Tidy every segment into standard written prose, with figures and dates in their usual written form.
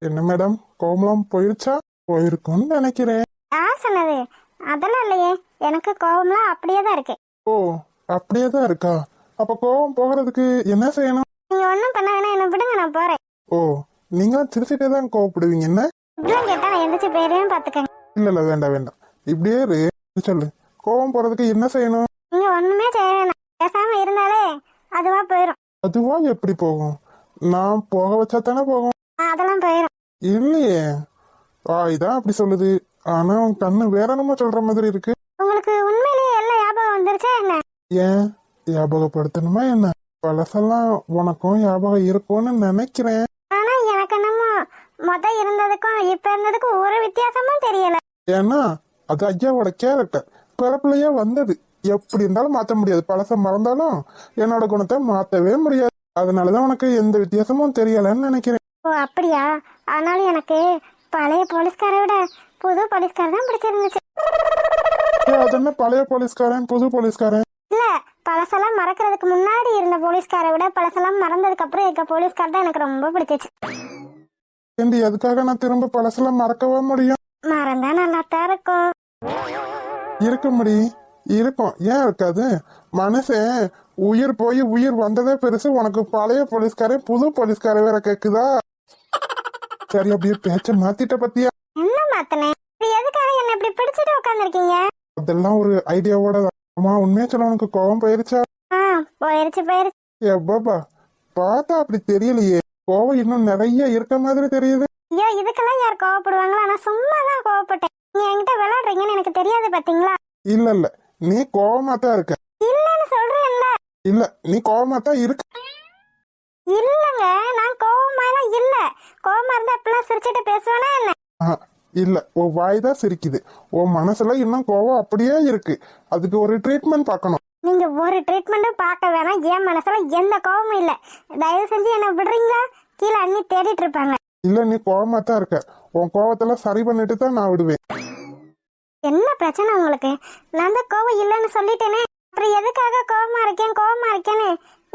என்ன மேடம், கோவம் போயிருச்சா? போயிருக்கும்னு நினைக்கிறேன். சொன்னது அதெல்லாம் இல்லையே, எனக்கு கோவம்லாம் அப்படியே தான் இருக்கு. ஓ, அப்படியே தான் இருக்கா? அப்ப கோவம் போகிறதுக்கு என்ன செய்யணும்? நீங்க ஒண்ணும் பண்ண வேணாம், என்ன விடுங்க, நான் போறேன். ஓ, நீங்களும் சிரிச்சுட்டே தான் கோவப்படுவீங்க என்ன? இப்படிலாம் கேட்டா நான் எந்திரிச்சு போயிருவேன் பாத்துக்கங்க. இல்ல வேண்டாம் வேண்டாம், இப்படியே சொல்லு. கோவம் போறதுக்கு என்ன செய்யணும்? நீங்க ஒண்ணுமே செய்ய வேணாம், பேசாம இருந்தாலே அதுவா போயிரும். அதுவா எப்படி போகும்? நான் போக வச்சா தானே போகும். அதெல்லாம் போயிரும். இல்லையே, இதான் அப்படி சொல்லுது. ஆனா உன் கண்ணு வேற என்னமோ சொல்ற மாதிரி இருக்கு. உங்களுக்கு உண்மையிலேயே எல்லாம் ஞாபகம் வந்துருச்சா என்ன? ஏன் ஞாபகப்படுத்தணுமா என்ன? பழசெல்லாம் உனக்கும் ஞாபகம் இருக்கும்னு நினைக்கிறேன். ஆனா எனக்கு என்னமோ இருந்ததுக்கும் இப்ப இருந்ததுக்கும் ஒரு வித்தியாசமும் தெரியல. ஏன்னா அது ஐயாவோட கேரக்டர், பிறப்புலயே வந்தது. எப்படி இருந்தாலும் மாத்த முடியாது. பழசம் மறந்தாலும் என்னோட குணத்தை மாத்தவே முடியாது. அதனாலதான் உனக்கு எந்த வித்தியாசமும் தெரியலன்னு நினைக்கிறேன். ஓ அப்படியா? ஆனாலும் எனக்கு பழைய போலீஸ்காரை விட புது போலீஸ்கார் தான் பிடிச்சிருந்துச்சு. அது என்ன பழைய போலீஸ்காரன் புது போலீஸ்காரன்? இல்ல, பழசெல்லாம் மறக்கிறதுக்கு முன்னாடி இருந்த போலீஸ்காரை விட பழசெல்லாம் மறந்ததுக்கு அப்புறம் இருக்க போலீஸ்கார் தான் எனக்கு ரொம்ப பிடிச்சிச்சு. ஏண்டி, அதுக்காக நான் திரும்ப பழசெல்லாம் மறக்கவே முடியும்? மறந்தா நல்லா தான் இருக்கும். இருக்க முடியும், இருக்கும். ஏன் இருக்காது? மனுஷன் உயிர் போய் உயிர் வந்ததே பெருசு. உனக்கு பழைய போலீஸ்காரன் புது போலீஸ்கார வேற கேக்குதா? சரி, அப்படியே பேச்ச மாத்திட்ட பத்தியா? என்ன மாத்தனே? எதுக்காக என்ன இப்படி பிடிச்சிட்டு உட்காந்துருக்கீங்க? அதெல்லாம் ஒரு ஐடியாவோட. அம்மா, உண்மையா சொல்ல, உனக்கு கோவம் போயிருச்சா? போயிருச்சு. பாபா, பார்த்தா அப்படி தெரியலையே. கோவம் இன்னும் நிறைய இருக்க மாதிரி தெரியுது. ஐயோ, இதுக்கெல்லாம் யார் கோவப்படுவாங்களா? நான் சும்மா தான் கோவப்பட்டேன். நீ என்கிட்ட விளையாடுறீங்கன்னு எனக்கு தெரியாது பாத்தீங்களா? இல்ல, நீ கோவமா தான் இருக்க. இல்லன்னு சொல்றேன்ல. இல்ல, நீ கோவமா தான் இருக்க. இல்லங்க, நான் கோவமா எல்லாம் இல்ல. கோவமா இருந்தா அப்பெல்லாம் சிரிச்சிட்டு பேசுவேனா என்ன? இல்ல, உன் வாய் தான் சிரிக்குது. உன் மனசுல இன்னும் கோவம் அப்படியே இருக்கு. அதுக்கு ஒரு ட்ரீட்மெண்ட் பார்க்கணும். நீங்க ஒரு ட்ரீட்மெண்ட்டும் பார்க்க வேணாம். என் மனசுல எந்த கோவமும் இல்ல. தயவு செஞ்சு என்ன விடுறீங்களா? கீழே அண்ணி தேடிட்டு இருப்பாங்க. இல்ல, நீ கோவமா தான் இருக்க. உன் கோவத்தெல்லாம் சரி பண்ணிட்டு தான் நான் விடுவேன். என்ன பிரச்சனை உங்களுக்கு? நான் தான் கோவம் இல்லைன்னு சொல்லிட்டேனே, அப்புறம் எதுக்காக கோவமா இருக்கேன்னு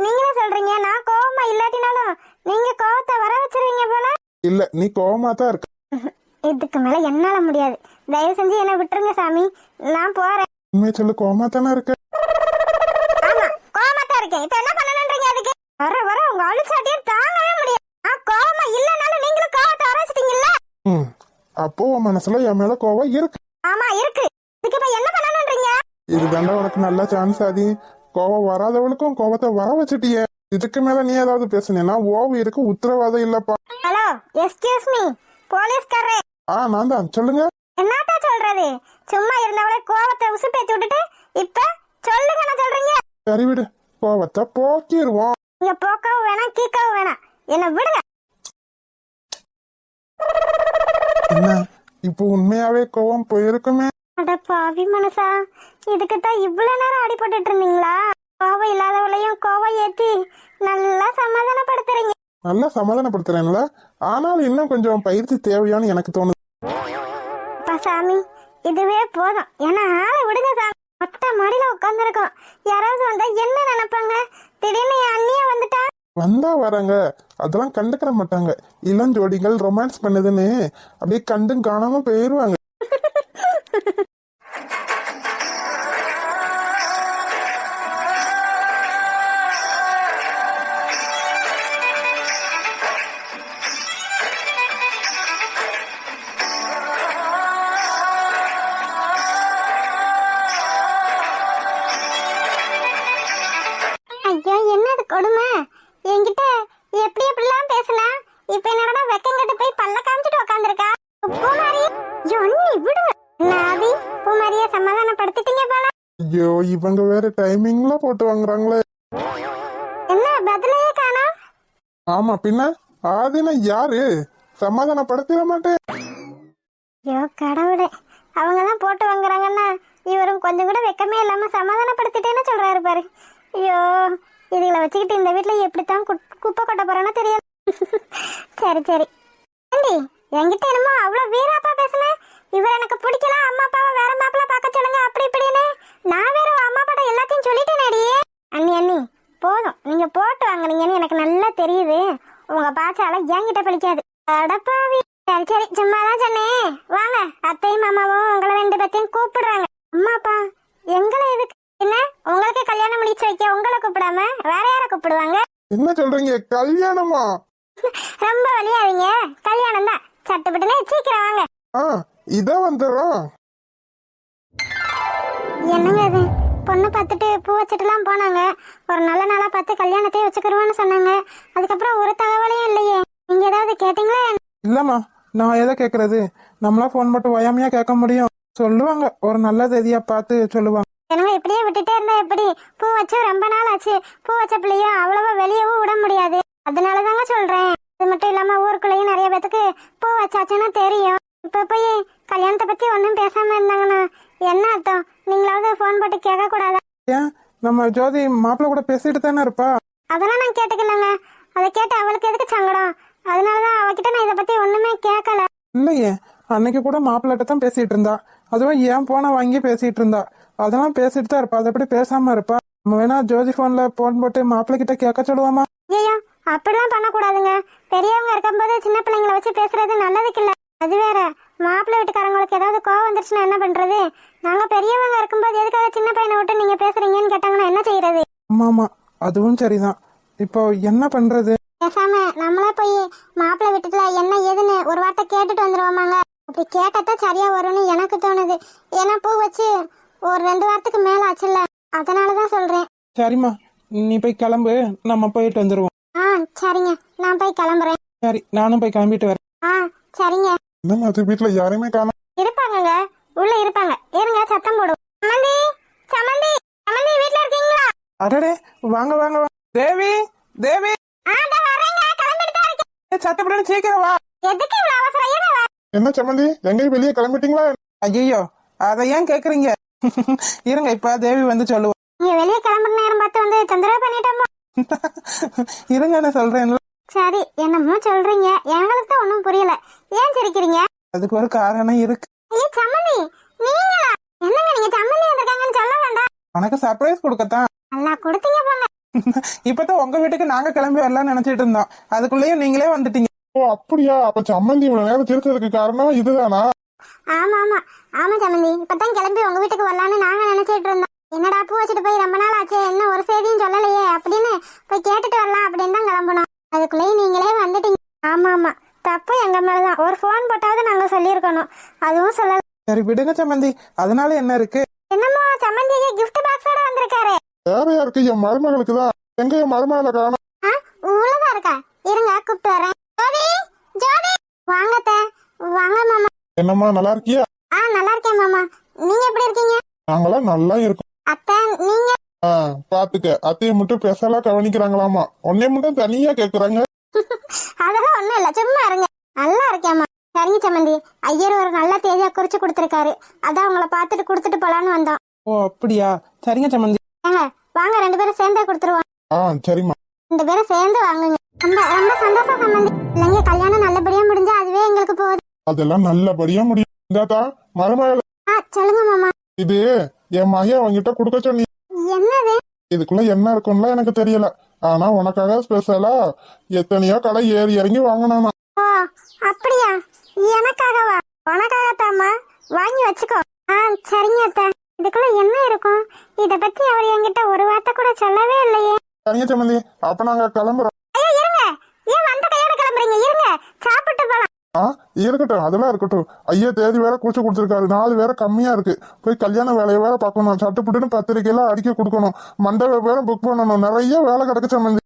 நீங்களே சொல்றீங்க. நான் கோவமா இல்லாட்டினாலும் நீங்க கோவத்தை வர வச்சிருவீங்க போல. இல்ல, நீ கோவமா தான் இருக்க. இதுக்கு மேல என்னால முடியாது. தயவு செஞ்சு என்ன விட்டுருங்க சாமி, நான் போறேன். உண்மையை சொல்லு, கோவமா தானே இருக்க? ஆமா, கோவமா தான் இருக்கேன். இப்ப என்ன பண்ணணும்ன்றீங்க? அதுக்கு வர உங்க அழுச்சாட்டியே தாங்கவே முடியாது. நான் கோவமா இல்லனாலும் நீங்களும் கோவத்தை வர வச்சிட்டீங்கல்ல. அப்போ உன் மனசுல என் மேல கோவம் இருக்கு. ஆமா இருக்கு. இதுக்கு இப்ப என்ன பண்ணணும்ன்றீங்க? இதுதாண்டா உனக்கு நல்ல சான்ஸ். ஆதி, கோவம் வராதவளுக்கும் கோவத்தை வர வச்சுட்டியே. இதுக்கு மேல நீ ஏதாவது பேசுனேன்னா ஓவு இருக்கு, உத்தரவாதம் இல்லப்பா. ஹலோ, எஸ்கியூஸ் மீ, போலீஸ்காரே. நான் தான். சொல்லுங்க. என்னத்தா சொல்றது? சும்மா இருந்தவளை கோவத்தை உசுப்பேத்தி விட்டுட்டு இப்ப சொல்லுங்க என்ன சொல்றீங்க? சரி விடு, கோவத்தை போக்கிடுவோம். நீங்க போக்கவும் வேணாம், கீக்கவும் வேணாம், என்ன விடுங்க. என்ன, இப்போ உண்மையாவே கோவம் போயிருக்குமே? அட பாவி மனசா, இதுக்கு தான் இவ்வளவு நேரம் அடிபட்டு இருந்தீங்களா? கோவம் இல்லாதவளையும் கோவம் ஏத்தி நல்லா சமாதானப்படுத்துறீங்க. நல்லா சமாதானப்படுத்துறேன்ல, ஆனாலும் இன்னும் கொஞ்சம் பயிற்சி தேவையான்னு எனக்கு தோணுது. சாமி, இதுவே போதும். ஏன்னா ஆளை விடுங்க சாமி. மொட்டை மாடியில உட்காந்துருக்கோம். யாராவது வந்தா என்ன நினைப்பாங்க? திடீர்னு என் அண்ணியா வந்துட்டா? வந்தா வராங்க, அதெல்லாம் கண்டுக்கிற மாட்டாங்க. இளம் ஜோடிகள் ரொமான்ஸ் பண்ணுதுன்னு அப்படியே கண்டும் காணாம போயிருவாங்க. கொடுமை. என்கிட்ட எப்படி எப்படிலாம் பேசினா, இப்ப என்னடா வெக்கங்கிட்ட போய் பல்ல காமிச்சிட்டு உட்காந்துருக்கா. பூமாரி, ஜொன்னி விடு. நாதி, பூமாரிய சமாதானப்படுத்திட்டீங்க போல. ஐயோ, இவங்க வேற டைமிங்ல போட்டு வாங்குறாங்களே. என்ன பதிலையே காணோம்? ஆமா பின்ன, ஆதினா யாரு? சமாதானப்படுத்திட மாட்டேன். ஐயோ கடவுளே, அவங்கதான் போட்டு வாங்குறாங்கன்னா இவரும் கொஞ்சம் கூட வெக்கமே இல்லாம சமாதானப்படுத்திட்டேன்னு சொல்றாரு பாரு. ஐயோ, இதுகளை வச்சுக்கிட்டு இந்த வீட்டுல எப்படித்தான் குப்பை கொட்ட போறேன்னா தெரியல. சரி சரி, என்கிட்ட என்னமோ அவ்வளவு வீராப்பா பேசுனேன். இவர் எனக்கு பிடிக்கல, அம்மா அப்பாவை வேற மாப்பிள்ள பார்க்க சொல்லுங்க அப்படி இப்படின்னு நான் வேற அம்மா அப்பாட்ட எல்லாத்தையும் சொல்லிட்டேனேடி. அண்ணி அண்ணி போதும், நீங்க போட்டு வாங்குனீங்கன்னு எனக்கு நல்லா தெரியுது. உங்க பாச்சால என்கிட்ட பிடிக்காது. அடப்பாவி. சரி சரி சும்மாதான் சொன்னேன். வாங்க, அத்தையும் மாமாவும் உங்களை 2 பேத்தையும் கூப்பிடுறாங்க. அம்மா அப்பா எங்களை எதுக்கு? என்ன உங்களுக்கு கல்யாணம் முடிச்சு வைக்க உங்களை கூப்பிடாம வேற யார கூப்பிடுவாங்க? என்ன சொல்றீங்க? கல்யாணமா? ரொம்ப வலியாதீங்க, கல்யாணம் தான். சட்டுப்பட்டுனே சீக்கிரம் வாங்க. இத வந்துடும். என்னங்க இது? பொண்ணு பார்த்துட்டு பூ வச்சுட்டுலாம் போனாங்க. ஒரு நல்ல நாளா பார்த்து கல்யாணத்தையே வச்சுக்கிறோன்னு சொன்னாங்க. அதுக்கப்புறம் ஒரு தகவலையும் இல்லையே. நீங்க ஏதாவது கேட்டீங்களா? இல்லம்மா, நான் எதை கேட்கறது? நம்மளா ஃபோன் போட்டு வயாமையா கேட்க முடியும்? சொல்லுவாங்க, ஒரு நல்ல தேதியா பார்த்து சொல்லுவாங்க. என்னங்க இப்படியே விட்டுட்டே இருந்தா எப்படி? பூ வச்சு ரொம்ப நாள் ஆச்சு. பூ வச்ச பிள்ளையும் அவ்வளவா வெளியவும் விட முடியாது. அதனாலதாங்க சொல்றேன். அது மட்டும் இல்லாம ஊருக்குள்ளேயும் நிறைய பேத்துக்கு பூ வச்சாச்சுன்னா தெரியும். இப்ப போய் கல்யாணத்தை பத்தி ஒன்னும் பேசாம இருந்தாங்கன்னா என்ன அர்த்தம்? நீங்களாவது போன் போட்டு கேட்க கூடாதா? ஏன், நம்ம ஜோதி மாப்பிள்ள கூட பேசிட்டு தானே இருப்பா. அதெல்லாம் நான் கேட்டுக்கலங்க. அதை கேட்டு அவளுக்கு எதுக்கு சங்கடம்? அதனாலதான் அவகிட்ட நான் இதை பத்தி ஒண்ணுமே கேட்கல. இல்லையே, அன்னைக்கு கூட மாப்பிள்ளைகிட்ட தான் பேசிட்டு இருந்தா. அதுவும் ஏன் போனை வாங்கி பேசிட்டு இருந்தா. அதெல்லாம் பேசிட்டு தான் இருப்பா. அது எப்படி பேசாம இருப்பா? நம்ம வேணா ஜோதி போன்ல போன் போட்டு மாப்பிள்ளை கிட்ட கேட்க சொல்லுவாமா? ஐயோ அப்படிலாம் பண்ணக்கூடாதுங்க. பெரியவங்க இருக்கும்போது சின்ன பிள்ளைங்களை வச்சு பேசுறது நல்லதுக்கு இல்ல. அது வேற, மாப்பிள்ளை வீட்டுக்காரங்களுக்கு ஏதாவது கோவம் வந்துருச்சுன்னா என்ன பண்றது? நாங்க பெரியவங்க இருக்கும்போது எதுக்காக சின்ன பையனை விட்டு நீங்க பேசுறீங்கன்னு கேட்டாங்கன்னா என்ன செய்யறது? ஆமாமா, அதுவும் சரிதான். இப்போ என்ன பண்றது? பேசாம நம்மளே போய் மாப்பிள்ளை வீட்டுல என்ன ஏதுன்னு ஒரு வார்த்தை கேட்டுட்டு வந்துருவோமாங்க. அப்படி கேட்டாதான் சரியா வரும்னு எனக்கு தோணுது. ஏன்னா பூ வச்சு ஒரு 2 வாரத்துக்கு மேல ஆச்சுல்ல, அதனாலதான் சொல்றேன். சரிம்மா, நீ போய் கிளம்பு, நம்ம போயிட்டு வந்துருவோம். சரிங்க, நான் போய் கிளம்புறேன். சரி, நானும் போய் கிளம்பிட்டு வரேன். சரிங்க. என்னம்மா அது, வீட்டுல யாரையுமே காணோம்? இருப்பாங்கங்க, உள்ள இருப்பாங்க. இருங்க, சத்தம் போடுவோம். சமந்தி சமந்தி சமந்தி வீட்ல இருக்கீங்களா? அடடே, வாங்க வாங்க வாங்க. தேவி தேவி, சட்டப்படி சீக்கிரம் வா. எதுக்கு இவ்வளவு அவசரம்? ஏங்க வா. என்ன சம்மந்தி, எங்கேயும் வெளியே கிளம்பிட்டீங்களா? ஐயோ, அதை ஏன் கேக்குறீங்க? இருங்க, இப்ப தேவி வந்து சொல்லுவோம். நீங்க வெளியே கிளம்புற நேரம் பார்த்து வந்து தொந்தரவு பண்ணிட்டோமோ? இருங்க, நான் சொல்றேன். சரி, என்னமோ சொல்றீங்க, எங்களுக்கு தான் ஒண்ணும் புரியல. ஏன் சிரிக்கிறீங்க? அதுக்கு ஒரு காரணம் இருக்கு. ஐயோ சம்மந்தி, நீங்களா? என்னங்க நீங்க சம்மந்தி வந்திருக்காங்கன்னு சொல்ல வேண்டாம். உனக்கு சர்ப்ரைஸ் கொடுக்கத்தான். நல்லா கொடுத்தீங்க போங்க. இப்பதான் உங்க வீட்டுக்கு நாங்க கிளம்பி வரலாம்னு நினைச்சிட்டு இருந்தோம். அதுக்குள்ளேயும் நீங்களே வந்துட்டீங்க. ஓ அப்படியா? அப்ப சம்மந்தி இவ்வளவு நேரம் சிரிச்சதுக்கு காரணம் இதுதானா? ஆமா ஆமா ஆமா சம்மந்தி, இப்பதான் கிளம்பி உங்க வீட்டுக்கு வரலான்னு நாங்க நினைச்சிட்டு இருந்தோம். என்னடா பூ வச்சுட்டு போய் ரொம்ப நாள் ஆச்சு, என்ன ஒரு செய்தியும் சொல்லலையே அப்படின்னு போய் கேட்டுட்டு வரலாம் அப்படின்னு தான் கிளம்பணும். அதுக்குள்ளேயும் நீங்களே வந்துட்டீங்க. ஆமா ஆமா, தப்பு எங்க மேலதான். ஒரு போன் போட்டாவது நாங்க சொல்லியிருக்கணும், அதுவும் சொல்லல. சரி விடுங்க சம்மந்தி, அதனால என்ன இருக்கு? என்னமோ சம்மந்தி கிஃப்ட் பாக்ஸோட வந்திருக்காரு. வேற யாருக்கு? என் மருமகளுக்கு தான். எங்க என் மருமகளை காணோம்? உள்ளதா இருக்கா? இருங்க, கூப்பிட்டு வரேன். ஜோதி ஜோதி, வாங்கத்த. வாங்க மாமா. என்னம்மா, நல்லா இருக்கியா? நல்லா இருக்கேன் மாமா. நீங்க எப்படி இருக்கீங்க? நாங்களாம் நல்லா இருக்கோம். அத்தை நீங்க? பாத்துக்க, அத்தையை மட்டும் பெசலா கவனிக்கிறாங்களாமா, உன்னைய மட்டும் தனியா கேக்குறாங்க. அதெல்லாம் ஒண்ணும் இல்ல, சும்மா இருங்க. நல்லா இருக்கேம்மா. சரிங்க சம்மந்தி, ஐயர் ஒரு நல்ல தேதியா குறிச்சு கொடுத்திருக்காரு. அதான் உங்களை பார்த்துட்டு கொடுத்துட்டு போலான்னு வந்தோம். ஓ அப்படியா? சரிங்க சம்மந்தி. ஏங்க வாங்க, 2 பேரும் சேர்ந்தே கொடுத்துருவோம். சரிம்மா. 2 பேரும் சேர்ந்து வாங்குங்க. ரொம்ப ரொம்ப சந்தோஷம் சம்மந்தி. இல்லைங்க, கல்யாணம் நல்லபடியா முடிஞ்சா அதுவே எங்களுக்கு போகுது. அதெல்லாம் நல்லபடியா முடியும். இந்தாத்தா மருமகள். சொல்லுங்க மாமா. இது என் மகன் அவங்கிட்ட கொடுக்க சொன்னி. என்னது? இதுக்குள்ள என்ன இருக்கும்ல எனக்கு தெரியல. ஆனா உனக்காக ஸ்பெஷலா எத்தனையோ கடை ஏறி இறங்கி வாங்கினானா. ஓ அப்படியா? எனக்காகவா? உனக்காகத்தாமா, வாங்கி வச்சுக்கோ. சரிங்க அத்தை. இதுக்குள்ள என்ன இருக்கும்? இத பத்தி அவர் என்கிட்ட ஒரு வார்த்தை கூட சொல்லவே இல்லையே. சரிங்க சம்மந்தி, அப்ப நாங்க கிளம்புறோம். ஐயோ இருங்க, ஏன் வந்த கையோட கிளம்புறீங்க? இருங்க, சாப்பிட்டு போலாம். இருக்கட்டும், அதெல்லாம் இருக்கட்டும். ஐயா தேதி வேற குறிச்சு கொடுத்துருக்காரு. 4 வேற கம்மியா இருக்கு. போய் கல்யாண வேலையை வேற பார்க்கணும். சட்டுப்புட்டுன்னு பத்திரிக்கையெல்லாம் அடிக்க கொடுக்கணும். மண்டப வேற புக் பண்ணணும். நிறைய வேலை கிடக்கு சம்மந்தி.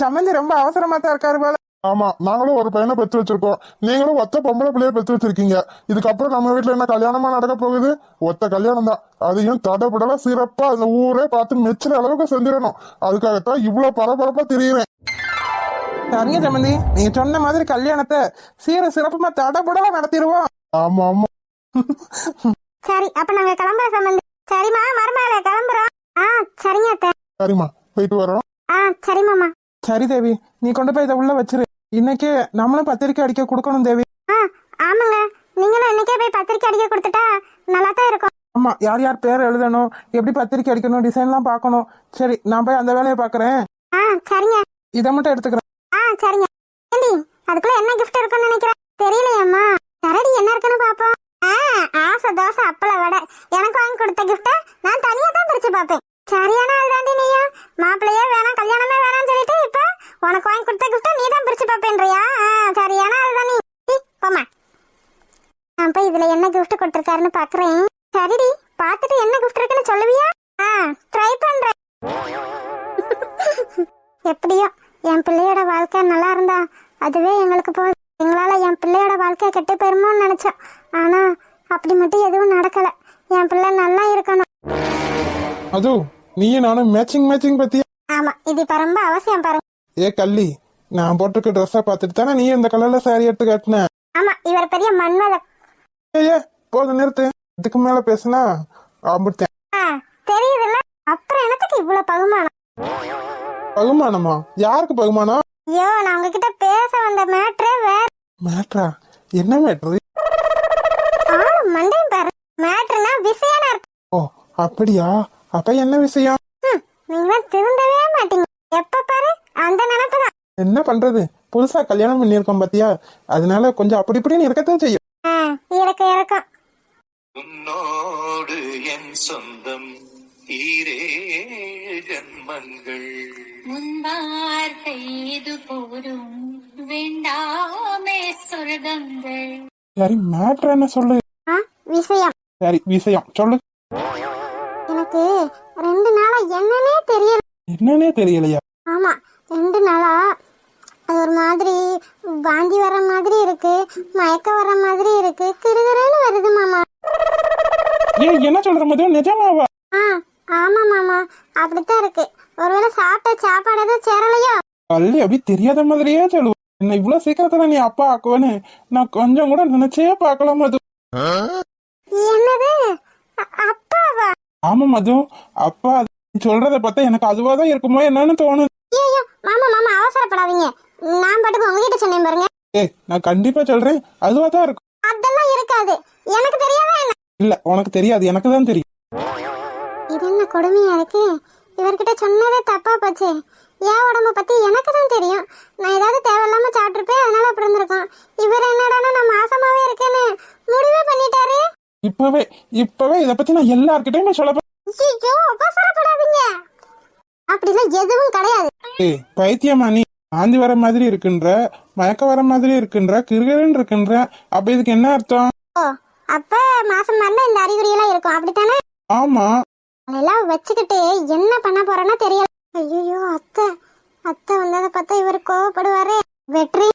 சம்மந்தி ரொம்ப அவசரமா தான் இருக்காரு போல. ஆமா, நாங்களும் ஒரு பையனை பெற்று வச்சிருக்கோம். நீங்களும் ஒத்த பொம்பளை பிள்ளைய பெற்று வச்சிருக்கீங்க. இதுக்கப்புறம் நம்ம வீட்டுல என்ன கல்யாணமா நடக்க போகுது? ஒத்த கல்யாணம் தான். அதையும் தடபுடலா சிறப்பா அந்த ஊரே பார்த்து மெச்சுற அளவுக்கு செஞ்சிடணும். அதுக்காகத்தான் இவ்வளவு பரபரப்பா தெரியுறேன். சரிங்க சம்மந்தி, நீங்க சொன்ன மாதிரி கல்யாணத்தை சீர சிறப்புமா தடபுடலா நடத்திடுவோம். ஆமா ஆமா. சரி, அப்ப நாங்க கிளம்புறோம் சம்மந்தி. சரிம்மா, மருமகளே கிளம்புறோம். சரிங்க அத்தை. சரிம்மா, போயிட்டு வரோம். சரி மாமா. சரி தேவி, நீ கொண்டு போய் இதை உள்ள வச்சிரு. இன்னைக்கு நம்மளும் பத்திரிக்கை அடிக்க கொடுக்கணும் தேவி. ஆமாங்க, நீங்களும் அன்னைக்கே போய் பத்திரிக்கை அடிக்க கொடுத்துட்டா நல்லா தான் இருக்கும். ஆமா, யார் யார் பேர் எழுதணும், எப்படி பத்திரிக்கை அடிக்கணும், டிசைன்லாம் பார்க்கணும். சரி, நான் போய் அந்த வேலையை பார்க்கறேன். சரிங்க. இதை மட்டும் எடுத்துக்கிறேன். சரிங்க. ஏண்டி அதுக்குள்ள என்ன கிஃப்ட் இருக்குன்னு நினைக்கிறேன்? தெரியலையம்மா. சரடி என்ன இருக்குன்னு பாப்போம். ஆசை தோசை அப்பள வடை எனக்கு வாங்கி கொடுத்த கிஃப்ட நான் தனியா தான் பிரிச்சு பாப்பேன். சரியான ஆள் தாண்டி நீயும். மாப்பிள்ளையே வேணாம் கல்யாணமே வேணாம்னு சொல்லிட்டு இப்ப உனக்கு வாங்கி கொடுத்த கிஃப்ட நீ தான் பிரிச்சு பாப்பேன்றியா? சரியான ஆள் தான் நீ. போமா, நான் போய் இதுல என்ன கிஃப்ட் கொடுத்துருக்காருன்னு பாக்குறேன். சரிடி, பாத்துட்டு என்ன கிஃப்ட் இருக்குன்னு சொல்லுவியா? ட்ரை பண்றேன். எப்படியோ என் பிள்ளையோட வாழ்க்கை நல்லா இருந்தா அதுவே எங்களுக்கு போதும். எங்களால என் பிள்ளையோட வாழ்க்கை கெட்டு போயிருமோன்னு நினைச்சோம். ஆனா அப்படி மட்டும் எதுவும் நடக்கல. என் பிள்ளை நல்லா இருக்கணும். அது நீயும் நானும் மேட்சிங் பத்தியா? ஆமா, இது இப்ப ரொம்ப அவசியம் பாருங்க. ஏ கள்ளி, நான் போட்டிருக்க ட்ரெஸ்ஸை பார்த்துட்டு தானே நீ இந்த கலர்ல சாரி எடுத்து காட்டின. ஆமா, இவர் பெரிய மன்மத. ஏ போதும் நிறுத்து. இதுக்கு மேல பேசுனா ஆம்பிட்டேன். தெரியுதுல்ல, அப்புறம் என்னத்துக்கு இவ்வளவு பகுமானம்? பகுமானமா? யாருக்கு பகுமானம்? ஐயோ, நான் உங்ககிட்ட பேச வந்த மேட்ரே வேற. மேட்ரா? என்ன மேட்ரு? மண்டையும் பாரு. மேட்ருனா விஷயம் இருக்கு. ஓ அப்படியா? அப்ப என்ன விஷயம்? நீங்க திருந்தவே மாட்டீங்க. எப்ப பாரு அந்த நினைப்புதான். என்ன பண்றது, புதுசா கல்யாணம் பண்ணிருக்கோம் பாத்தியா, அதனால கொஞ்சம் அப்படி இப்படின்னு இருக்கத்தான் செய்யும். இருக்கும். உன்னோடு என் சொந்தம் ஈரே ஜன்மங்கள் முன்வார்த்தை இது போரும் வேண்டாமே சொர்க்கங்கள். சரி, மேட்ரு என்ன சொல்லு? விஷயம். சரி, விஷயம் சொல்லு. எனக்கு 2 நாளா என்னன்னே தெரியல. என்னன்னே தெரியலையா? ஆமா, 2 நாளா அது ஒரு மாதிரி வாந்தி வர மாதிரி இருக்கு, மயக்க வர மாதிரி இருக்கு, கிறுகிறுன்னு வருது மாமா. ஏன் என்ன சொல்ற மது, நிஜமாவா? ஆமா மாமா, அப்படித்தான் இருக்கு. ஒருவேளை சாப்பிட்ட சாப்பாடு எதுவும் சேரலையோ? கள்ளி அப்படி தெரியாத மாதிரியே சொல்லுவோம். என்ன இவ்வளவு சீக்கிரத்துல நீ அப்பா ஆக்குவன்னு நான் கொஞ்சம் கூட நினைச்சே பார்க்கலாம் மது. என்னது, அப்பாவா? ஆமா மது, அப்பா. நீ சொல்றத பார்த்தா எனக்கு அதுவாதான் இருக்குமோ என்னன்னு தோணுது. ஐயோ மாமா மாமா, அவசரப்படாதீங்க. நான் பாட்டுக்கு உங்ககிட்ட சொன்னேன் பாருங்க. நான் கண்டிப்பா சொல்றேன், அதுவாதான் இருக்கும். அதெல்லாம் இருக்காது. எனக்கு தெரியாதா என்ன? இல்ல, உனக்கு தெரியாது, எனக்கு தான் தெரியும். இது என்ன கொடுமையா இருக்கு? இவர்கிட்ட சொன்னதே தப்பா போச்சு. என் உடம்ப பத்தி எனக்கு தான் தெரியும். நான் ஏதாவது தேவையில்லாம சாப்பிட்டுருப்பேன், அதனால அப்படி இருந்திருக்கோம். இவர் என்னடானா நான் மாசமாவே இருக்கேன்னு முடிவே பண்ணிட்டாரு. இப்பவே இத பத்தி நான் எல்லார்கிட்டயும் சொல்ல. ஐயோ, அவசரப்படாதீங்க. அப்படிலாம் எதுவும் கிடையாது. பைத்தியமா நீ? ஆந்தி வர மாதிரி இருக்குன்ற, மயக்க வர மாதிரி இருக்குன்ற, கிறுகிறுன்னு இருக்குன்ற, அப்ப இதுக்கு என்ன அர்த்தம்? அப்ப மாசம் இருந்தா இந்த அறிகுறி எல்லாம் இருக்கும், அப்படித்தானே? ஆமா. அதெல்லாம் வச்சுக்கிட்டு என்ன பண்ண போறேன்னா தெரியல. ஐயோ, அத்தை வந்ததை பார்த்தா இவர் கோவப்படுவாரே. வெற்றி,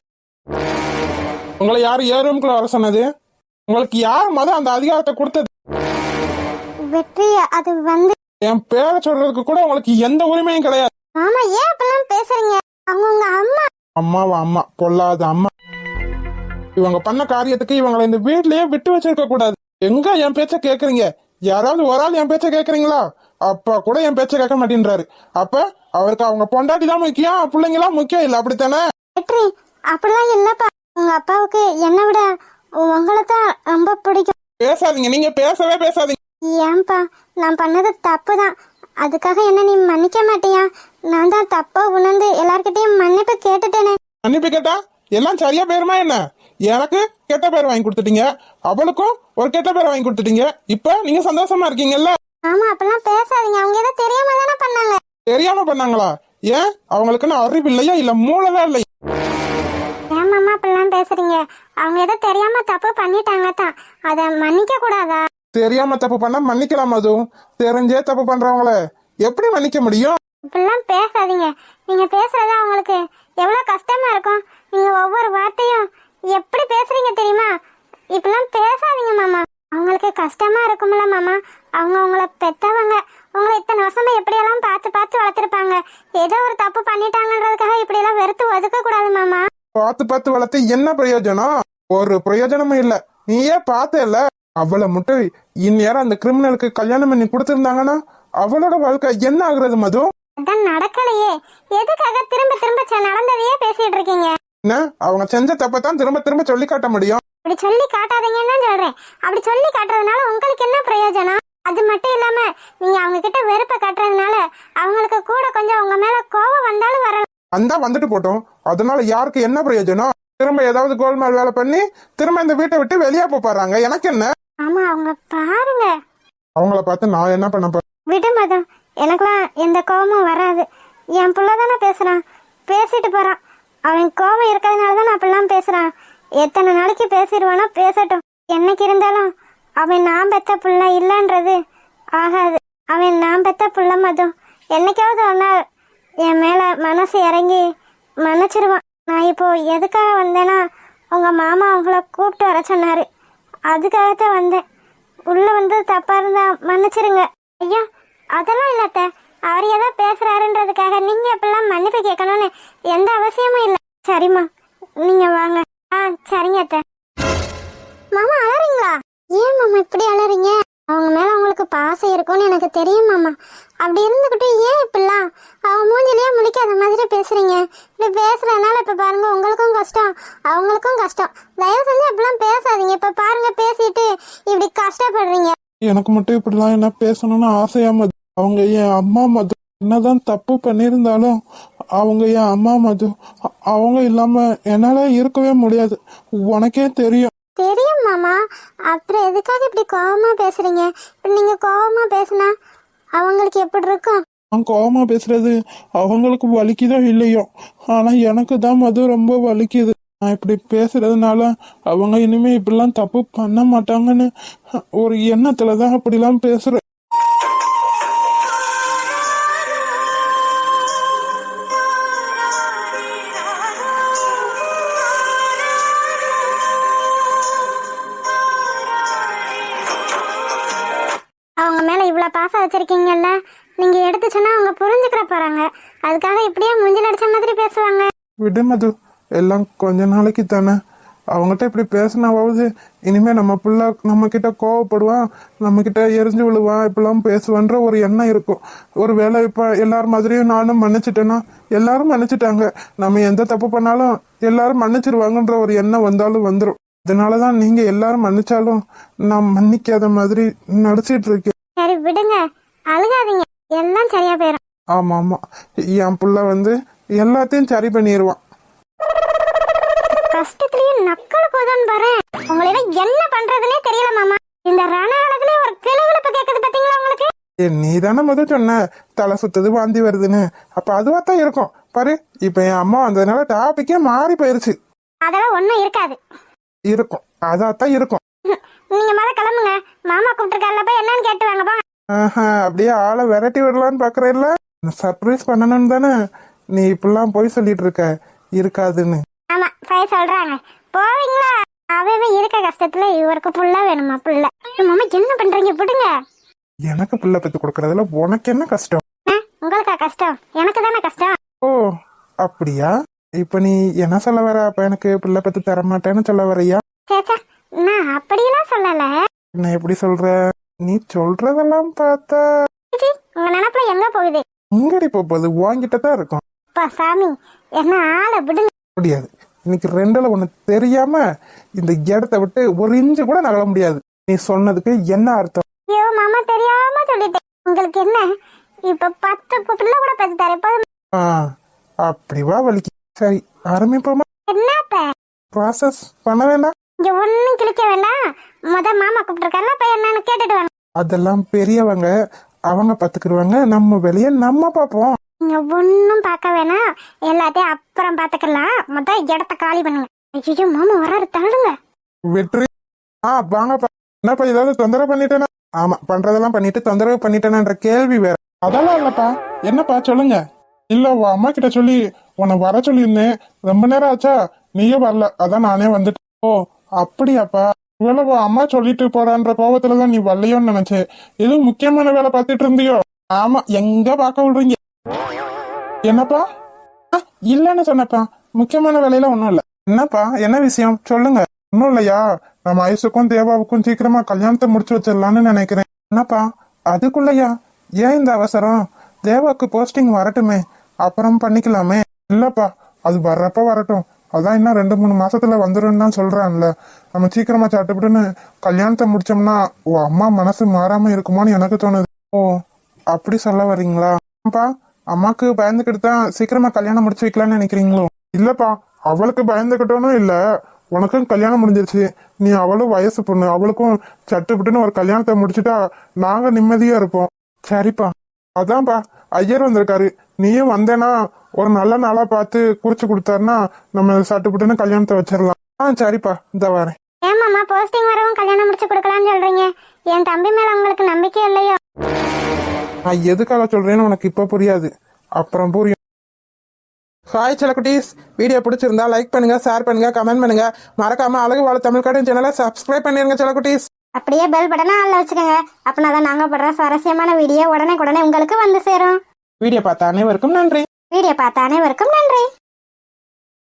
உங்களை யாரு ஏறும்குள்ள வர சொன்னது? உங்களுக்கு யார் அந்த அதிகாரத்தை கொடுத்தது? வெற்றி, அது வந்து என் பேரை சொல்றதுக்கு கூட உங்களுக்கு எந்த உரிமையும் கிடையாது. மாமா, ஏன் அப்பெல்லாம் பேசுறீங்க? அவங்க உங்க அம்மா. அம்மாவா? அம்மா பொல்லாத அம்மா. இவங்க பண்ண காரியத்துக்கு இவங்களை இந்த வீட்லயே விட்டு வச்சிருக்க கூடாது. எங்க என் பேச்ச கேக்குறீங்க? யாராவது ஒரு ஆள் என் பேச்ச கேக்குறீங்களா? அப்பா கூட என் பேச்ச கேட்க மாட்டேன்றாரு. அப்ப அவருக்கு அவங்க பொண்டாட்டி தான் முக்கியம், பிள்ளைங்களாம் முக்கியம் இல்ல, அப்படித்தானே? வெற்றி, அப்படிலாம் இல்லப்பா. உங்க அப்பாவுக்கு என்னை விட உங்களை தான் ரொம்ப பிடிக்கும். பேசாதீங்க, நீங்க பேசவே பேசாதீங்க. ஏன்பா, நான் பண்ணது தப்புதான். அதுக்காக என்ன நீ மன்னிக்க மாட்டியா? நான் தான் தப்பா உணர்ந்து எல்லார்கிட்டயும் மன்னிப்பு கேட்டுட்டேனே. மன்னிப்பு கேட்டா எல்லாம் சரியா போயிருமா என்ன? எனக்கு கெட்ட பேர் வாங்கி கொடுத்துட்டீங்க, அவளுக்கும் ஒரு கெட்ட பேர் வாங்கி கொடுத்துட்டீங்க. இப்ப நீங்க சந்தோஷமா இருக்கீங்கல்ல? ஆமா, அப்பெல்லாம் பேசாதீங்க. அவங்க ஏதோ தெரியாம தானே பண்ணாங்க. தெரியாம பண்ணாங்களா? ஏன் அவங்களுக்குன்னு அறிவு இல்லையா, இல்ல மூளைதான் இல்லையா? ஏன் மாமா அப்பெல்லாம் பேசுறீங்க? அவங்க ஏதோ தெரியாம தப்பு பண்ணிட்டாங்க தான், அத மன்னிக்க கூடாதா? தெரியாம தப்பு பண்ணா மன்னிக்கலாம். அதுவும் தெரிஞ்சே தப்பு பண்றவங்கள எப்படி மன்னிக்க முடியும்? இப்பெல்லாம் பேசாதீங்க. நீங்க பேசுறது அவங்களுக்கு எவ்வளவு கஷ்டமா இருக்கும். நீங்க ஒவ்வொரு வார்த்தையும் எப்படி பேசுறீங்க தெரியுமா? இப்பெல்லாம் பேசாதீங்க மாமா. அவங்களுக்கு கஷ்டமா இருக்கும்ல மாமா. அவங்க உங்களை பெத்தவங்க. உங்களை இத்தனை வருஷமா எப்படியெல்லாம் பார்த்து பார்த்து வளர்த்திருப்பாங்க. ஏதோ ஒரு தப்பு பண்ணிட்டாங்கன்றதுக்காக இப்படி எல்லாம் வெறுத்து ஒதுக்க கூடாது மாமா. பார்த்து வளர்த்து என்ன பிரயோஜனம்? ஒரு பிரயோஜனமும் இல்ல. நீயே பார்த்தேல்ல, அவளை மட்டும் இந்நேரம் அந்த கிரிமினலுக்கு கல்யாணம் பண்ணி கொடுத்திருந்தாங்கன்னா அவளோட வாழ்க்கை என்ன ஆகுறது மது? அதான் நடக்கலையே, எதுக்காக திரும்ப திரும்ப நடந்ததையே பேசிட்டு இருக்கீங்க? என்ன, அவங்க செஞ்ச தப்பத்தான் திரும்ப திரும்ப சொல்லி காட்ட முடியும்? அப்படி சொல்லி காட்டாதீங்கன்னு தான் சொல்றேன். அப்படி சொல்லி காட்டுறதுனால உங்களுக்கு என்ன பிரயோஜனம்? அது மட்டும் இல்லாம நீங்க அவங்க கிட்ட வெறுப்பை காட்டுறதுனால அவங்களுக்கு கூட கொஞ்சம் உங்க மேல கோபம் வந்தாலும் வரலாம். வந்தா வந்துட்டு போட்டோம், அதனால யாருக்கு என்ன பிரயோஜனம்? திரும்ப ஏதாவது கோல்மால் வேலை பண்ணி திரும்ப இந்த வீட்டை விட்டு வெளியே போறாங்க. எனக்கு என்ன? ஆமா அவங்க பாருங்க. அவங்கள பார்த்து நான் என்ன பண்ண போறேன்? விடு மதம், எனக்கெல்லாம் எந்த கோபமும் வராது. என் புள்ள தானே பேசுறான், பேசிட்டு போறான். அவன் கோபம் இருக்கிறதுனால தான் அப்படிலாம் பேசுறான். எத்தனை நாளைக்கு பேசிடுவானோ பேசட்டும். என்னைக்கு இருந்தாலும் அவன் நான் பெத்த புள்ள இல்லைன்றது ஆகாது. அவன் நான் பெத்த புள்ள மதம். என்னைக்காவது ஒரு நாள் என் மேல மனசு இறங்கி மன்னிச்சிருவான். நான் இப்போ எதுக்காக வந்தேன்னா உங்க மாமா அவங்கள கூப்பிட்டு வர சொன்னாரு, அதுக்காகத்தான் வந்தேன். உள்ள வந்து தப்பா இருந்தா மன்னிச்சிருங்க. ஐயா அதெல்லாம் இல்லத்த, அவர் ஏதோ பேசுறாருன்றதுக்காக நீங்க எப்பெல்லாம் மன்னிப்பு கேட்கணும்னு எந்த அவசியமும் இல்லை. சரிம்மா நீங்க வாங்க. சரிங்க அத்தை. மாமா அலறீங்களா? ஏன் மாமா இப்படி அலறீங்க? அவங்க மேல உங்களுக்கு பாசம் இருக்கும்னு எனக்கு தெரியும் மாமா. அப்படி இருந்துகிட்டு ஏன் இப்படிலாம் அவங்க மூஞ்சிலேயே முழிக்காத மாதிரி பேசுறீங்க? இப்படி பேசுறதுனால இப்ப பாருங்க உங்களுக்கும் கஷ்டம் அவங்களுக்கும் கஷ்டம். தயவு செஞ்சு இப்படிலாம் பேசாதீங்க. இப்ப பாருங்க பேசிட்டு இப்படி கஷ்டப்படுறீங்க. எனக்கு மட்டும் இப்படிலாம் என்ன பேசணும்னு ஆசையா மது. அவங்க என் அம்மா மது. என்னதான் தப்பு பண்ணியிருந்தாலும் அவங்க என் அம்மா மது. அவங்க இல்லாம என்னால இருக்கவே முடியாது. உனக்கே தெரியும். தெரியும் மாமா. அப்புறம் எதுக்காக இப்படி கோவமா பேசுறீங்க? இப்ப நீங்க கோவமா பேசுனா அவங்களுக்கு எப்படி இருக்கும்? நான் கோவமா பேசுறது அவங்களுக்கு வலிக்குதோ இல்லையோ, ஆனா எனக்கு தான் மது ரொம்ப வலிக்குது. நான் இப்படி பேசுறதுனால அவங்க இனிமே இப்படிலாம் தப்பு பண்ண மாட்டாங்கன்னு ஒரு எண்ணத்துலதான் அப்படிலாம் பேசுறேன். அவங்க மேல இவ்வளவு பாசம் வச்சிருக்கீங்கல்ல, நீங்க எடுத்து சொன்னா அவங்க புரிஞ்சுக்கிற போறாங்க. அதுக்காக இப்படியே மூஞ்சில அடிச்ச மாதிரி பேசுவாங்க. விடு மது, எல்லாம் கொஞ்ச நாளைக்கு தானே. அவங்ககிட்ட இப்படி பேசினாவது இனிமே நம்ம பிள்ளை நம்ம கிட்ட கோவப்படுவான், நம்ம கிட்ட எரிஞ்சு விழுவான், இப்பெல்லாம் பேசுவான்ற ஒரு எண்ணம் இருக்கும். ஒரு வேளை இப்ப எல்லாரும் மாதிரியும் நானும் மன்னிச்சிட்டேன்னா எல்லாரும் மன்னிச்சிட்டாங்க, நம்ம எந்த தப்பு பண்ணாலும் எல்லாரும் மன்னிச்சிருவாங்கன்ற ஒரு எண்ணம் வந்தாலும் வந்துடும். அதனாலதான் நீங்க எல்லாரும் மன்னிச்சாலும் நான் மன்னிக்காத மாதிரி நடிச்சிட்டு இருக்கேன். சரி விடுங்க, அழுகாதீங்க, எல்லாம் சரியா போயிடும். ஆமா ஆமா, என் புள்ள எல்லாத்தையும் சரி பண்ணிடுவான். கஷ்டத்திலேயே நக்கல் போதுன்னு பாரு. உங்களை என்ன பண்றதுன்னே தெரியல மாமா. இந்த ரணகாலத்திலே ஒரு கிளுகிழப்பு கேக்குது பாத்தீங்களா உங்களுக்கு? நீ தானே முதல் சொன்ன தலை சுத்துது வாந்தி வருதுன்னு. அப்ப அதுவா தான் இருக்கும் பாரு. இப்ப என் அம்மா வந்ததுனால டாபிக்கே மாறி போயிருச்சு. அதெல்லாம் ஒண்ணும் இருக்காது. இருக்கும், அதாத்தான் இருக்கும். நீங்க மேல கிளம்புங்க, மாமா கூப்பிட்டுருக்காருல, போய் என்னன்னு கேட்டு வாங்க போங்க. அப்படியே ஆளை விரட்டி விடலான்னு பாக்குறேன்ல. சர்ப்ரைஸ் பண்ணணும்னு தானே நீ இப்பெல்லாம் போய் சொல்லிட்டு இருக்க இருக்காதுன்னு. ஆமா போய் சொல்றாங்க, போவீங்களா? அவன் இருக்க கஷ்டத்துல இவருக்கு புள்ள வேணுமா? புள்ள மாமா என்ன பண்றீங்க? விடுங்க. எனக்கு புள்ள பெத்து கொடுக்கறதுல உனக்கு என்ன கஷ்டம்? உங்களுக்கா கஷ்டம்? எனக்கு தானே கஷ்டம். ஓ அப்படியா? இப்ப நீ என்ன சொல்ல வர? அப்ப எனக்கு புள்ள பெத்து தர மாட்டேன்னு சொல்ல வரையா? சேச்சா, நான் அப்படியெல்லாம் சொல்லல. நான் எப்படி சொல்ற? நீ சொல்றதெல்லாம் பார்த்தா உங்க நினைப்புல எங்க போகுது? உங்கடி போகுது, வாங்கிட்ட தான் இருக்கும். அப்பா சாமி, என்ன ஆளை விடுங்க. முடியாது, இன்னைக்கு ரெண்டுல ஒண்ணு தெரியாம இந்த இடத்த விட்டு ஒரு இன்ச்சு கூட நகல முடியாது. நீ சொன்னதுக்கு என்ன அர்த்தம்? ஐயோ மாமா, தெரியாம சொல்லிட்டேன். உங்களுக்கு என்ன இப்ப 10 பிள்ளை கூட பெற்று தரேன் போதும். அப்படிவா வலிக்கு. சரி ஆரம்பிப்போமா? என்னப்ப ப்ராசஸ் பண்ண வேண்டாம். இங்க ஒண்ணும் கிழிக்க வேண்டாம். மாமா கூப்பிட்டுருக்காருல, போய் என்னன்னு கேட்டுட்டு வாங்க. அதெல்லாம் பெரியவங்க, அவங்க பாத்துக்கிடுவாங்க. நம்ம வெளியே நம்ம பாப்போம். நீங்க ஒண்ணும் பார்க்க வேணாம், எல்லாத்தையும் அப்புறம் பாத்துக்கலாம். இடத்த காலி பண்ணுங்க. ஐயோ மாமா வராரு, தள்ளுங்க. வெற்றி. வாங்கப்பா. என்னப்பா ஏதாவது தொந்தரவு பண்ணிட்டேனா? ஆமா, பண்றதெல்லாம் பண்ணிட்டு தொந்தரவு பண்ணிட்டேனான்ற கேள்வி வேற. அதெல்லாம் இல்லப்பா. என்னப்பா சொல்லுங்க. இல்ல உன் அம்மா கிட்ட சொல்லி உன்னை வர சொல்லியிருந்தேன், ரொம்ப நேரம் ஆச்சா, நீயே வரல, அதான் நானே வந்துட்டேன். ஓ அப்படியாப்பா? இவ்வளோ அம்மா சொல்லிட்டு போறான்ற கோபத்துலதான் நீ வரலையோன்னு நினைச்சேன். எதுவும் முக்கியமான வேலை பார்த்துட்டு இருந்தியோ? ஆமா, எங்க பார்க்க விடுறீங்க? என்னப்பா? இல்லன்னு சொன்னப்பா, முக்கியமான வேலையில ஒண்ணும் இல்ல. என்னப்பா என்ன விஷயம் சொல்லுங்க. ஒன்னும் இல்லையா, நம்ம ஐசுக்கும் தேவாவுக்கும் சீக்கிரமா கல்யாணத்தை முடிச்சு வச்சிடலான்னு நினைக்கிறேன். என்னப்பா அதுக்குள்ளயா? ஏன் இந்த அவசரம்? தேவாவுக்கு போஸ்டிங் வரட்டுமே, அப்புறம் பண்ணிக்கலாமே. இல்லப்பா, அது வர்றப்ப வரட்டும், அதான் இன்னும் 2-3 மாசத்துல வந்துருன்னு தான் சொல்றான்ல. நம்ம சீக்கிரமா சட்டுப்பட்டுன்னு கல்யாணத்தை முடிச்சோம்னா உன் அம்மா மனசு மாறாம இருக்குமோன்னு எனக்கு தோணுது. ஓ அப்படி சொல்ல வர்றீங்களா? அப்பா அம்மாக்கு பயந்துக்கிட்டு தான் சீக்கிரமா கல்யாணம் முடிச்சு வைக்கலாம்னு நினைக்கிறீங்களோ? இல்லப்பா, அவளுக்கு பயந்துகிட்டோனும் இல்ல, உனக்கும் கல்யாணம் முடிஞ்சிருச்சு. நீ அவளும் வயசு பொண்ணு, அவளுக்கும் சட்டுப்பட்டுன்னு ஒரு கல்யாணத்தை முடிச்சுட்டா நாங்க நிம்மதியா இருப்போம். சரிப்பா. அதான்ப்பா ஐயர் வந்திருக்காரு. நீயும் வந்தேன்னா ஒரு நல்ல நாளா பார்த்து குறிச்சு கொடுத்தாருன்னா நம்ம சட்டுப்பட்டுன்னு கல்யாணத்தை வச்சிடலாம். சரிப்பா இந்த வரேன். ஏமாம்மா போஸ்டிங் வரவும் கல்யாணம் முடிச்சு கொடுக்கலாம்னு சொல்றீங்க? என் தம்பி மேல உங்களுக்கு நம்பிக்கை இல்லையோ? நான் எதுக்காக சொல்றேன்னு உனக்கு இப்ப புரியாது, அப்புறம் புரியும். ஹாய் செல்லக்குட்டீஸ், வீடியோ பிடிச்சிருந்தா லைக் பண்ணுங்க, ஷேர் பண்ணுங்க, கமெண்ட் பண்ணுங்க. மறக்காம அழகு வாழ தமிழ் கார்டன் சேனலை சப்ஸ்கிரைப் பண்ணிருங்க செல்லக்குட்டீஸ். அப்படியே பெல் பட்டனை ஆள்ல வச்சுக்கோங்க. அப்படின்னா தான் நாங்க படுற சுவாரஸ்யமான வீடியோ உடனே உங்களுக்கு வந்து சேரும். வீடியோ பார்த்த அனைவருக்கும் நன்றி. வீடியோ பார்த்த அனைவருக்கும் நன்றி.